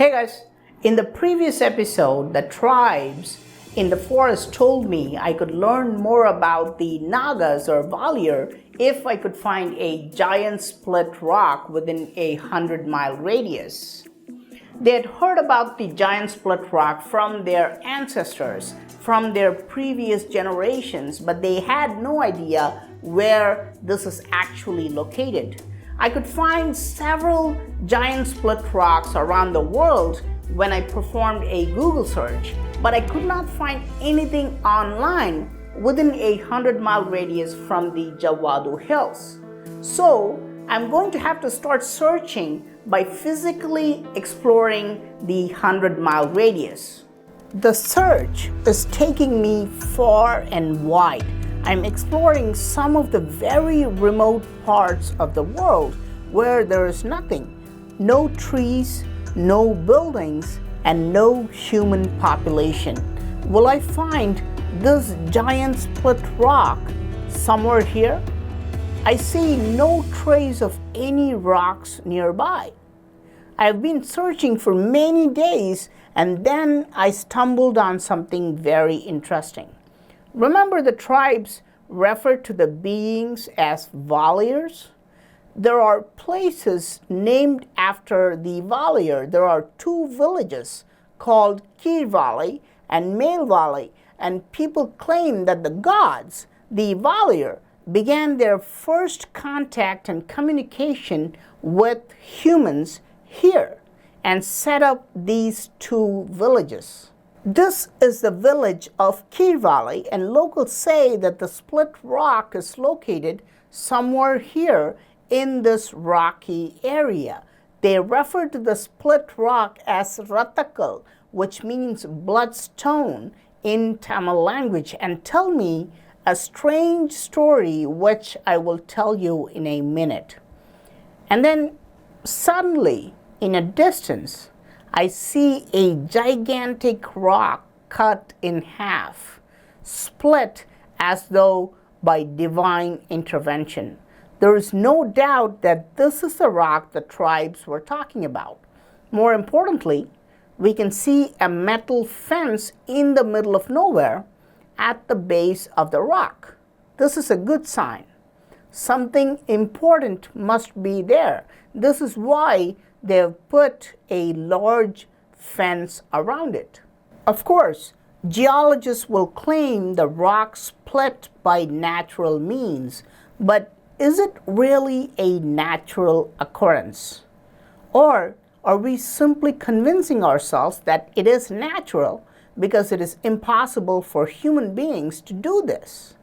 Hey guys, in the previous episode, the tribes in the forest told me I could learn more about the Nagas or Valaiyar if I could find a giant split rock within a 100-mile radius. They had heard about the giant split rock from their ancestors, from their previous generations, but they had no idea where this is actually located. I could find several giant split rocks around the world when I performed a Google search, but I could not find anything online within a 100-mile radius from the Javvadhu hills. So I'm going to have to start searching by physically exploring the 100-mile radius. The search is taking me far and wide. I'm exploring some of the very remote parts of the world where there is nothing. No trees, no buildings, and no human population. Will I find this giant split rock somewhere here? I see no trace of any rocks nearby. I've been searching for many days and then I stumbled on something very interesting. Remember the tribes referred to the beings as Valaiyars? There are places named after the Valaiyar. There are two villages called Kindi and Valley, and people claim that the gods, the Valaiyar, began their first contact and communication with humans here and set up these two villages. This is the village of Kindi, and locals say that the split rock is located somewhere here in this rocky area. They refer to the split rock as Ratakal, which means bloodstone in Tamil language, and tell me a strange story which I will tell you in a minute. And then suddenly, in a distance, I see a gigantic rock cut in half, split as though by divine intervention. There is no doubt that this is the rock the tribes were talking about. More importantly, we can see a metal fence in the middle of nowhere at the base of the rock. This is a good sign. Something important must be there. This is why they've put a large fence around it. Of course, geologists will claim the rock split by natural means, but is it really a natural occurrence? Or are we simply convincing ourselves that it is natural because it is impossible for human beings to do this?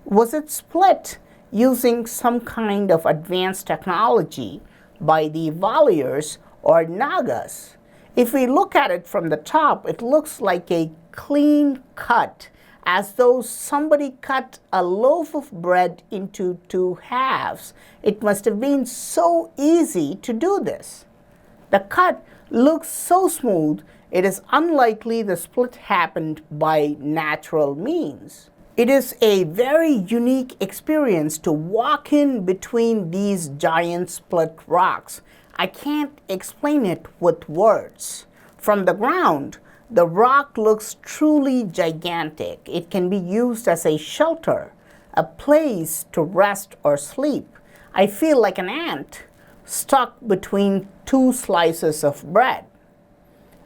Was it split using some kind of advanced technology by the Valaiyars or Nagas? If we look at it from the top, it looks like a clean cut, as though somebody cut a loaf of bread into two halves. It must have been so easy to do this. The cut looks so smooth, it is unlikely the split happened by natural means. It is a very unique experience to walk in between these giant split rocks. I can't explain it with words. From the ground, the rock looks truly gigantic. It can be used as a shelter, a place to rest or sleep. I feel like an ant stuck between two slices of bread.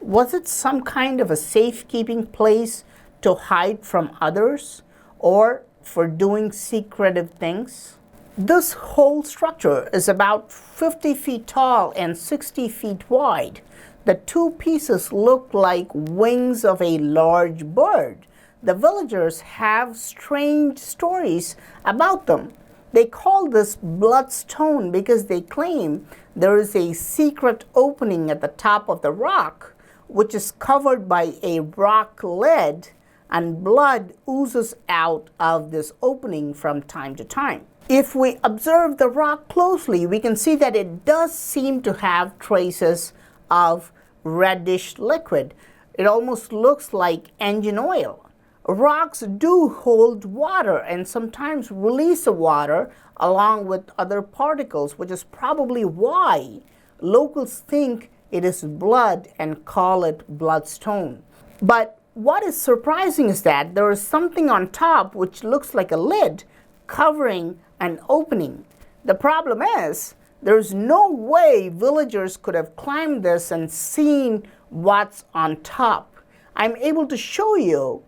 Was it some kind of a safekeeping place to hide from others or for doing secretive things? This whole structure is about 50 feet tall and 60 feet wide. The two pieces look like wings of a large bird. The villagers have strange stories about them. They call this bloodstone because they claim there is a secret opening at the top of the rock, which is covered by a rock lid, and blood oozes out of this opening from time to time. If we observe the rock closely, we can see that it does seem to have traces of reddish liquid. It almost looks like engine oil. Rocks do hold water and sometimes release the water along with other particles, which is probably why locals think it is blood and call it bloodstone. But what is surprising is that there is something on top which looks like a lid covering an opening. The problem is there's no way villagers could have climbed this and seen what's on top. I'm able to show you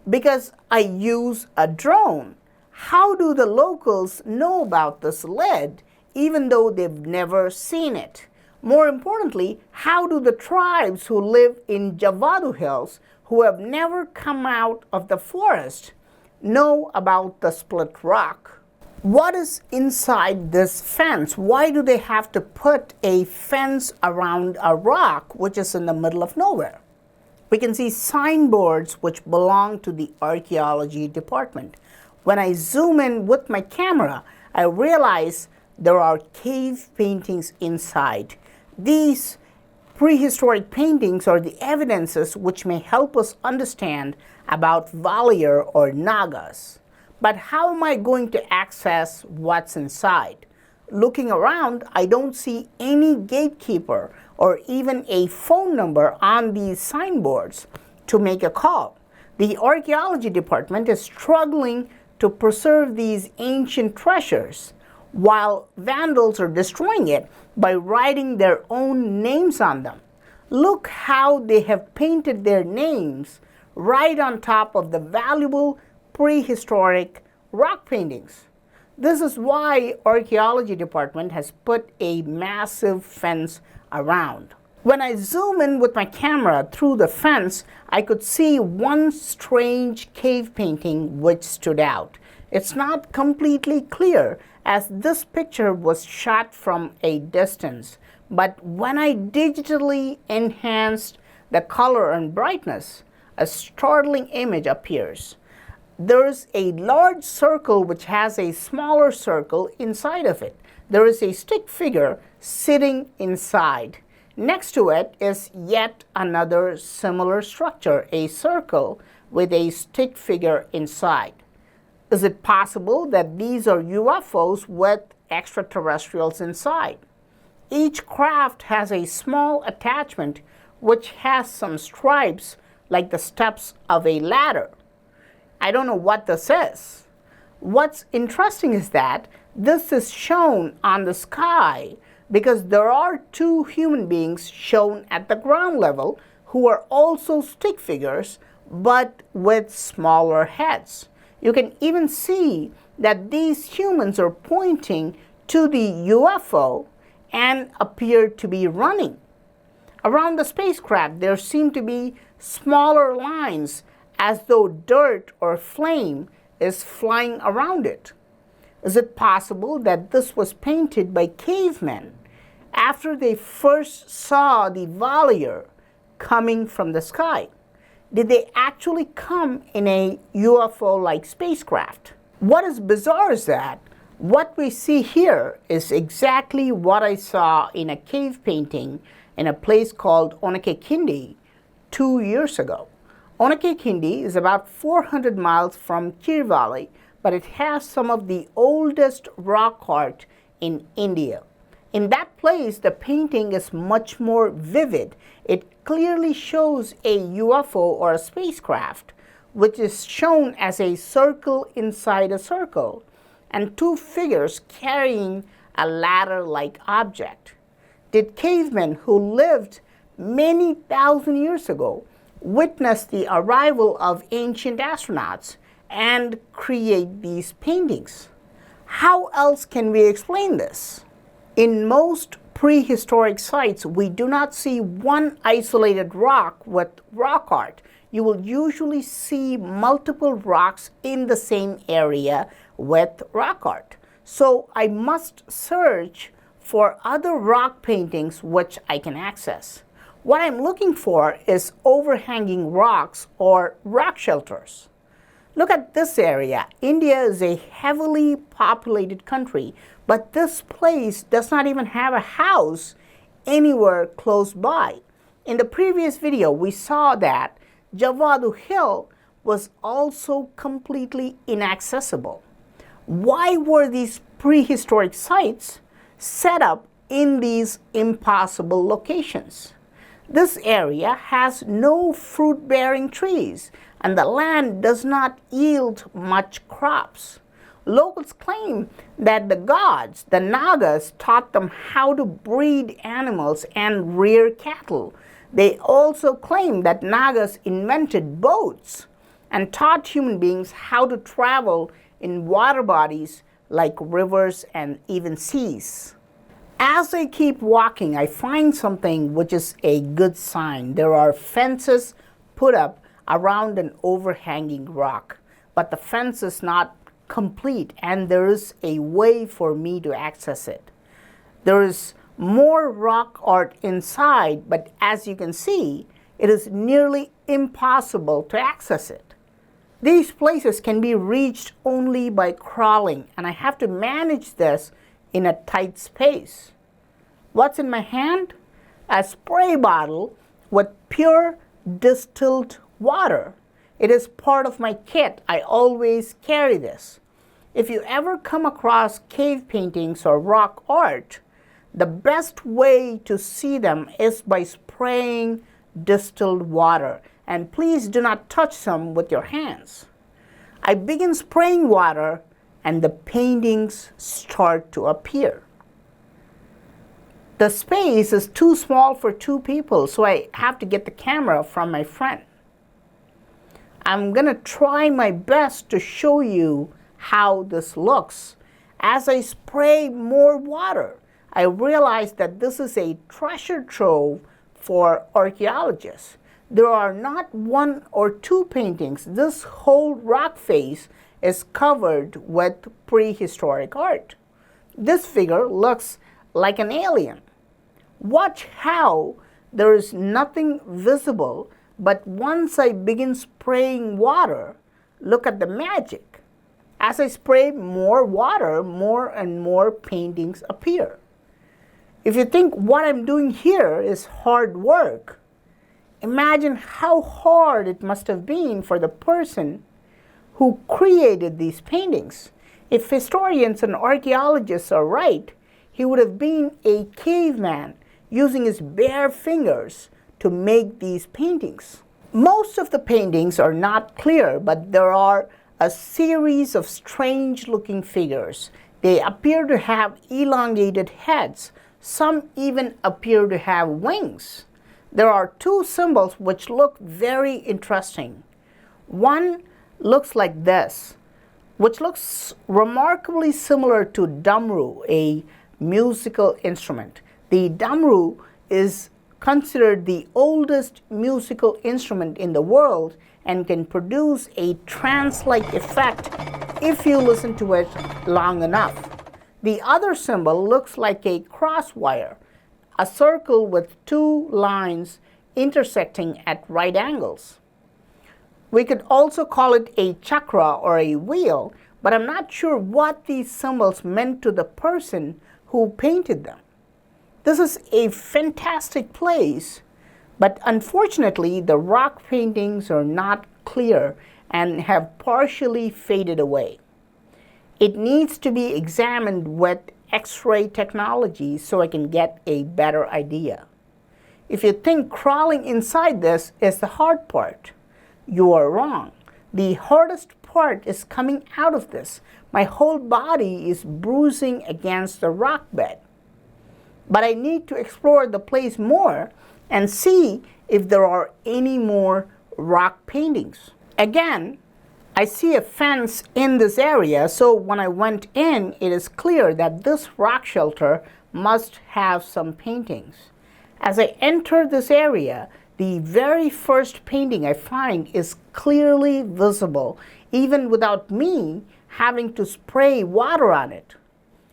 because I use a drone. How do the locals know about this lid even though they've never seen it? More importantly, how do the tribes who live in Javvadhu hills, who have never come out of the forest, know about the split rock? What is inside this fence? Why do they have to put a fence around a rock which is in the middle of nowhere? We can see signboards which belong to the archaeology department. When I zoom in with my camera, I realize there are cave paintings inside. These prehistoric paintings are the evidences which may help us understand about Valaiyar or Nagas. But how am I going to access what's inside? Looking around, I don't see any gatekeeper or even a phone number on these signboards to make a call. The archaeology department is struggling to preserve these ancient treasures while vandals are destroying it by writing their own names on them. Look how they have painted their names right on top of the valuable prehistoric rock paintings. This is why archaeology department has put a massive fence around. When I zoom in with my camera through the fence, I could see one strange cave painting which stood out. It's not completely clear as this picture was shot from a distance, but when I digitally enhanced the color and brightness, a startling image appears. There is a large circle which has a smaller circle inside of it. There is a stick figure sitting inside. Next to it is yet another similar structure, a circle with a stick figure inside. Is it possible that these are UFOs with extraterrestrials inside? Each craft has a small attachment which has some stripes like the steps of a ladder. I don't know what this is. What's interesting is that this is shown on the sky because there are two human beings shown at the ground level who are also stick figures but with smaller heads. You can even see that these humans are pointing to the UFO and appear to be running. Around the spacecraft there seem to be smaller lines as though dirt or flame is flying around it. Is it possible that this was painted by cavemen after they first saw the Valaiyar coming from the sky? Did they actually come in a UFO-like spacecraft? What is bizarre is that what we see here is exactly what I saw in a cave painting in a place called Onake, Kindi 2 years ago. Onake, Kindi is about 400 miles from Kir Valley, but it has some of the oldest rock art in India. In that place, the painting is much more vivid. It clearly shows a UFO or a spacecraft, which is shown as a circle inside a circle, and two figures carrying a ladder-like object. Did cavemen who lived many thousand years ago witness the arrival of ancient astronauts and create these paintings? How else can we explain this? In most prehistoric sites, we do not see one isolated rock with rock art. You will usually see multiple rocks in the same area with rock art. So I must search for other rock paintings which I can access. What I'm looking for is overhanging rocks or rock shelters. Look at this area. India is a heavily populated country, but this place does not even have a house anywhere close by. In the previous video, we saw that Javvadhu Hill was also completely inaccessible. Why were these prehistoric sites set up in these impossible locations. This area has no fruit-bearing trees, and the land does not yield much crops. Locals claim that the gods, the Nagas, taught them how to breed animals and rear cattle. They also claim that Nagas invented boats and taught human beings how to travel in water bodies like rivers and even seas. As I keep walking, I find something which is a good sign. There are fences put up around an overhanging rock, but the fence is not complete and there is a way for me to access it. There is more rock art inside, but as you can see, it is nearly impossible to access it. These places can be reached only by crawling, and I have to manage this in a tight space. What's in my hand? A spray bottle with pure distilled water. It is part of my kit. I always carry this. If you ever come across cave paintings or rock art, the best way to see them is by spraying distilled water. And please do not touch them with your hands. I begin spraying water and the paintings start to appear. The space is too small for two people, so I have to get the camera from my friend. I'm going to try my best to show you how this looks. As I spray more water, I realize that this is a treasure trove for archaeologists. There are not one or two paintings. This whole rock face is covered with prehistoric art. This figure looks like an alien. Watch how there is nothing visible, but once I begin spraying water, look at the magic. As I spray more water, more and more paintings appear. If you think what I'm doing here is hard work, imagine how hard it must have been for the person who created these paintings. If historians and archaeologists are right, he would have been a caveman using his bare fingers to make these paintings. Most of the paintings are not clear, but there are a series of strange-looking figures. They appear to have elongated heads. Some even appear to have wings. There are two symbols which look very interesting. One looks like this, which looks remarkably similar to damru, a musical instrument. The damru is considered the oldest musical instrument in the world and can produce a trance-like effect if you listen to it long enough. The other symbol looks like a cross wire, a circle with two lines intersecting at right angles. We could also call it a chakra or a wheel, but I'm not sure what these symbols meant to the person who painted them. This is a fantastic place, but unfortunately the rock paintings are not clear and have partially faded away. It needs to be examined with X-ray technology so I can get a better idea. If you think crawling inside this is the hard part, you are wrong. The hardest part is coming out of this. My whole body is bruising against the rock bed. But I need to explore the place more and see if there are any more rock paintings. Again, I see a fence in this area, so when I went in, it is clear that this rock shelter must have some paintings. As I enter this area, the very first painting I find is clearly visible, even without me having to spray water on it.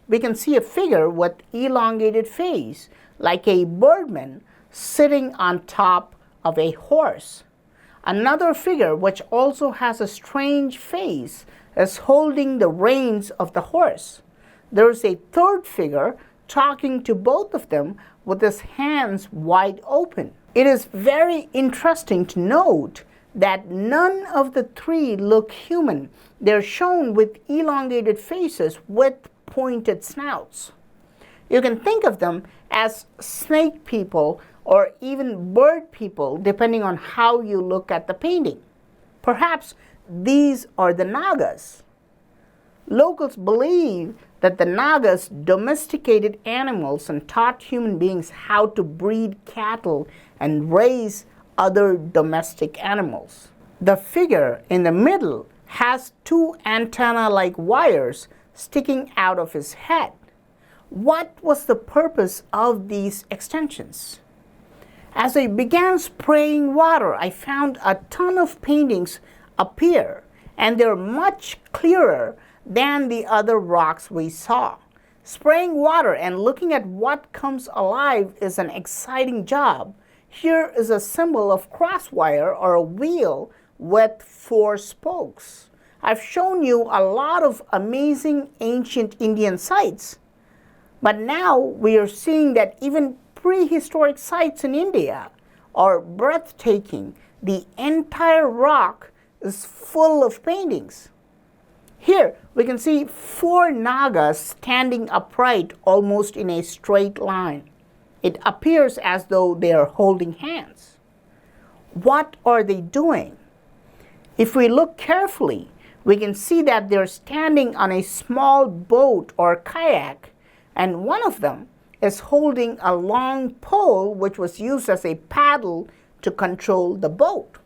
We can see a figure with elongated face, like a birdman sitting on top of a horse. Another figure, which also has a strange face, is holding the reins of the horse. There is a third figure talking to both of them with his hands wide open. It is very interesting to note that none of the three look human. They're shown with elongated faces with pointed snouts. You can think of them as snake people or even bird people, depending on how you look at the painting. Perhaps these are the Nagas. Locals believe that the Nagas domesticated animals and taught human beings how to breed cattle and raise other domestic animals. The figure in the middle has two antenna-like wires sticking out of his head. What was the purpose of these extensions? As I began spraying water, I found a ton of paintings appear, and they're much clearer than the other rocks we saw. Spraying water and looking at what comes alive is an exciting job. Here is a symbol of crosswire or a wheel with 4 spokes. I've shown you a lot of amazing ancient Indian sites, but now we are seeing that even prehistoric sites in India are breathtaking. The entire rock is full of paintings. Here we can see 4 Nagas standing upright almost in a straight line. It appears as though they are holding hands. What are they doing? If we look carefully, we can see that they're standing on a small boat or kayak, and one of them is holding a long pole which was used as a paddle to control the boat.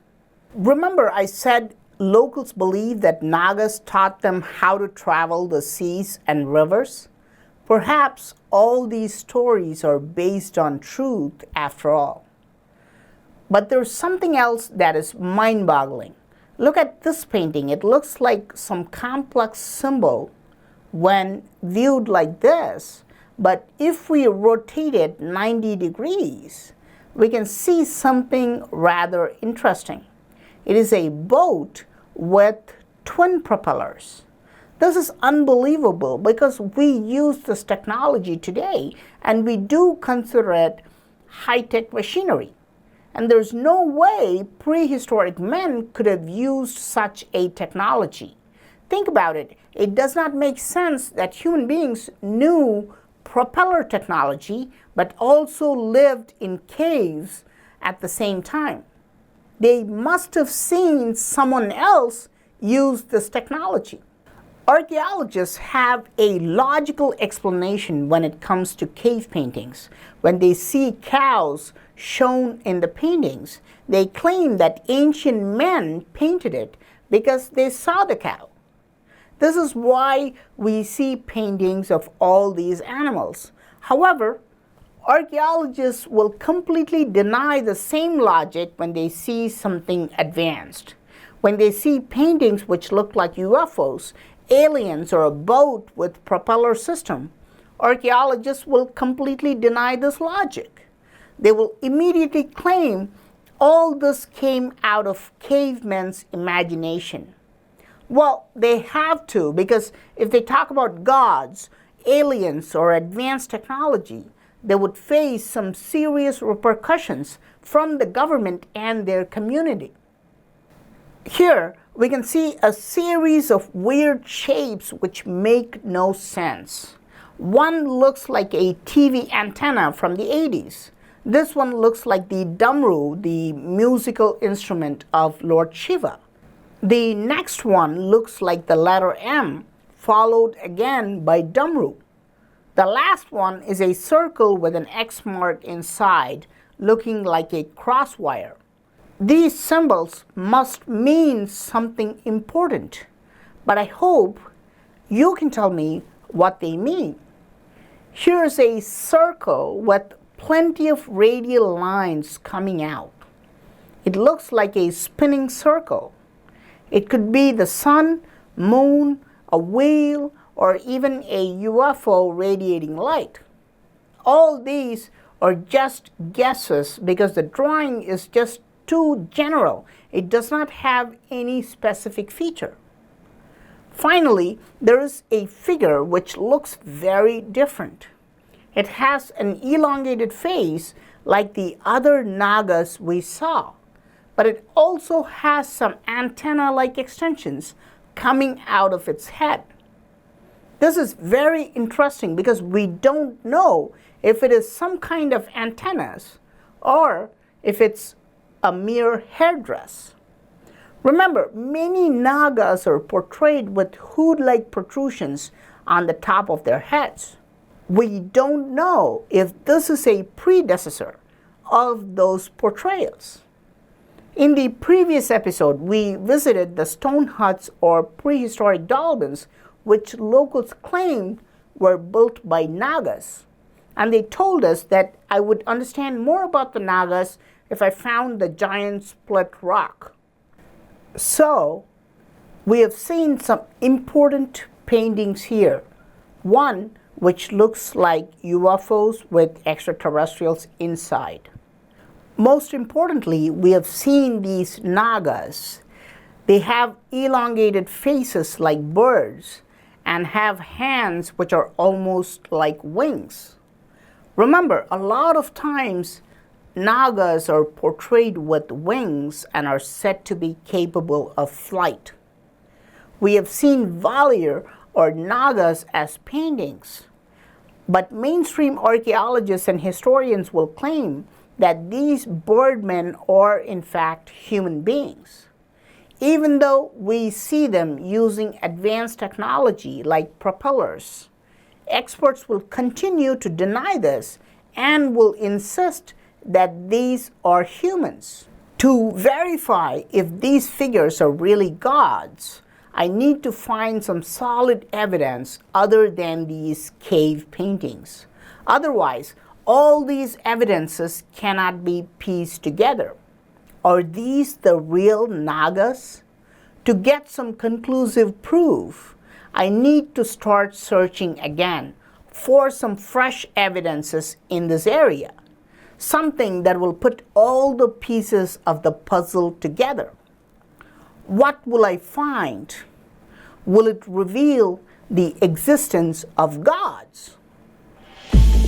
Remember, I said locals believe that Nagas taught them how to travel the seas and rivers? Perhaps all these stories are based on truth after all. But there's something else that is mind-boggling. Look at this painting. It looks like some complex symbol when viewed like this, but if we rotate it 90 degrees, we can see something rather interesting. It is a boat with twin propellers. This is unbelievable because we use this technology today and we do consider it high-tech machinery. And there's no way prehistoric men could have used such a technology. Think about it. It does not make sense that human beings knew propeller technology but also lived in caves at the same time. They must have seen someone else use this technology. Archaeologists have a logical explanation when it comes to cave paintings. When they see cows shown in the paintings, they claim that ancient men painted it because they saw the cow. This is why we see paintings of all these animals. However, archaeologists will completely deny the same logic when they see something advanced. When they see paintings which look like UFOs, aliens, or a boat with propeller system, archaeologists will completely deny this logic. They will immediately claim all this came out of cavemen's imagination. Well, they have to, because if they talk about gods, aliens, or advanced technology, they would face some serious repercussions from the government and their community. Here, we can see a series of weird shapes which make no sense. One looks like a TV antenna from the 80s. This one looks like the damru, the musical instrument of Lord Shiva. The next one looks like the letter M, followed again by damru. The last one is a circle with an X mark inside, looking like a crosswire. These symbols must mean something important, but I hope you can tell me what they mean. Here's a circle with plenty of radial lines coming out. It looks like a spinning circle. It could be the sun, moon, a wheel, or even a UFO radiating light. All these are just guesses because the drawing is just too general. It does not have any specific feature. Finally, there is a figure which looks very different. It has an elongated face like the other Nagas we saw, but it also has some antenna-like extensions coming out of its head. This is very interesting because we don't know if it is some kind of antennas or if it's a mere hairdress. Remember, many Nagas are portrayed with hood-like protrusions on the top of their heads. We don't know if this is a predecessor of those portrayals. In the previous episode, we visited the stone huts or prehistoric dolmens, which locals claimed were built by Nagas. And they told us that I would understand more about the Nagas if I found the giant split rock. So, we have seen some important paintings here. One which looks like UFOs with extraterrestrials inside. Most importantly, we have seen these Nagas. They have elongated faces like birds and have hands which are almost like wings. Remember, a lot of times Nagas are portrayed with wings and are said to be capable of flight. We have seen Valaiyar or Nagas as paintings, but mainstream archaeologists and historians will claim that these birdmen are in fact human beings. Even though we see them using advanced technology like propellers, experts will continue to deny this and will insist that these are humans. To verify if these figures are really gods, I need to find some solid evidence other than these cave paintings. Otherwise, all these evidences cannot be pieced together. Are these the real Nagas? To get some conclusive proof, I need to start searching again for some fresh evidences in this area. Something that will put all the pieces of the puzzle together. What will I find? Will it reveal the existence of gods?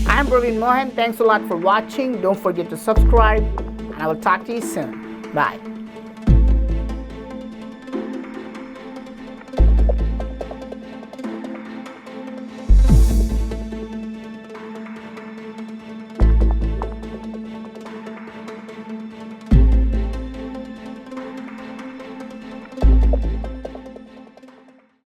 I'm Praveen Mohan. Thanks a lot for watching. Don't forget to subscribe, and I will talk to you soon. Bye.